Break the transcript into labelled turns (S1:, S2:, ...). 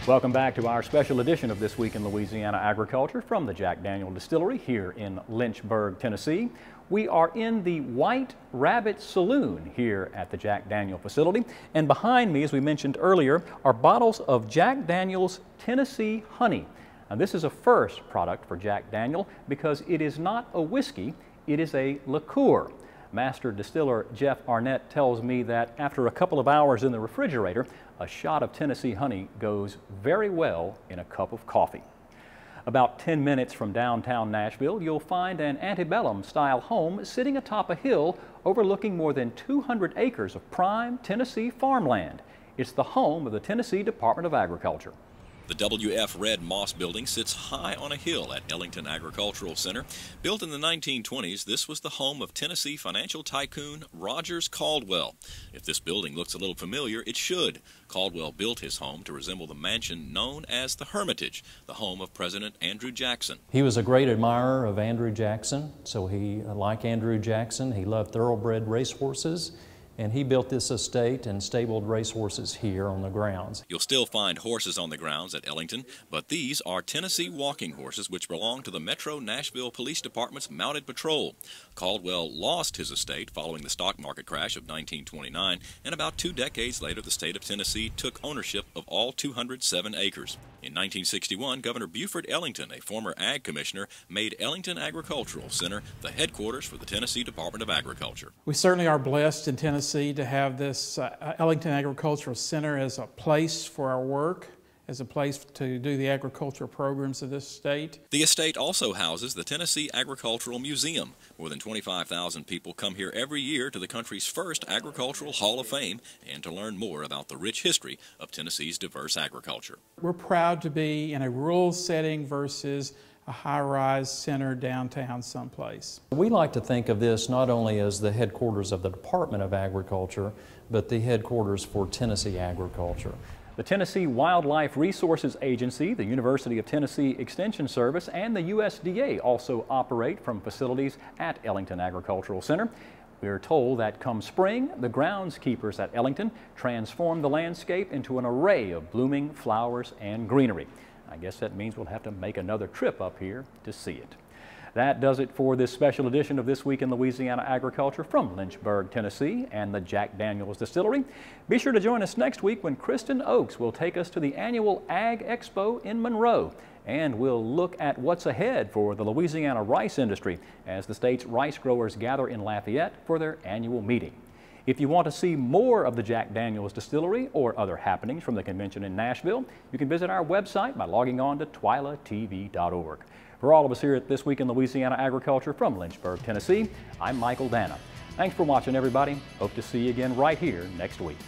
S1: Welcome back to our special edition of This Week in Louisiana Agriculture from the Jack Daniel Distillery here in Lynchburg, Tennessee. We are in the White Rabbit Saloon here at the Jack Daniel facility, and behind me, as we mentioned earlier, are bottles of Jack Daniel's Tennessee Honey. Now, this is a first product for Jack Daniel because it is not a whiskey, it is a liqueur. Master distiller Jeff Arnett tells me that after a couple of hours in the refrigerator, a shot of Tennessee honey goes very well in a cup of coffee. About 10 minutes from downtown Nashville, you'll find an antebellum style home sitting atop a hill overlooking more than 200 acres of prime Tennessee farmland. It's the home of the Tennessee Department of Agriculture.
S2: The W.F. Red Moss building sits high on a hill at Ellington Agricultural Center. Built in the 1920s, this was the home of Tennessee financial tycoon Rogers Caldwell. If this building looks a little familiar, it should. Caldwell built his home to resemble the mansion known as the Hermitage, the home of President Andrew Jackson.
S3: He was a great admirer of Andrew Jackson, so he, like Andrew Jackson, he loved thoroughbred racehorses. And he built this estate and stabled racehorses here on the grounds.
S2: You'll still find horses on the grounds at Ellington, but these are Tennessee walking horses which belong to the Metro Nashville Police Department's Mounted Patrol. Caldwell lost his estate following the stock market crash of 1929, and about 2 decades later the state of Tennessee took ownership of all 207 acres. In 1961, Governor Buford Ellington, a former ag commissioner, made Ellington Agricultural Center the headquarters for the Tennessee Department of Agriculture.
S4: We certainly are blessed in Tennessee to have this Ellington Agricultural Center as a place for our work, as a place to do the agricultural programs of this state.
S2: The estate also houses the Tennessee Agricultural Museum. More than 25,000 people come here every year to the country's first Agricultural Hall of Fame and to learn more about the rich history of Tennessee's diverse agriculture.
S4: We're proud to be in a rural setting versus a high-rise center downtown someplace.
S3: We like to think of this not only as the headquarters of the Department of Agriculture, but the headquarters for Tennessee agriculture.
S1: The Tennessee Wildlife Resources Agency, the University of Tennessee Extension Service, and the USDA also operate from facilities at Ellington Agricultural Center. We are told that come spring, the groundskeepers at Ellington transform the landscape into an array of blooming flowers and greenery. I guess that means we'll have to make another trip up here to see it. That does it for this special edition of This Week in Louisiana Agriculture from Lynchburg, Tennessee and the Jack Daniel's Distillery. Be sure to join us next week when Kristen Oakes will take us to the annual Ag Expo in Monroe. And we'll look at what's ahead for the Louisiana rice industry as the state's rice growers gather in Lafayette for their annual meeting. If you want to see more of the Jack Daniel's Distillery or other happenings from the convention in Nashville, you can visit our website by logging on to twilatv.org. For all of us here at This Week in Louisiana Agriculture from Lynchburg, Tennessee, I'm Michael Danna. Thanks for watching, everybody. Hope to see you again right here next week.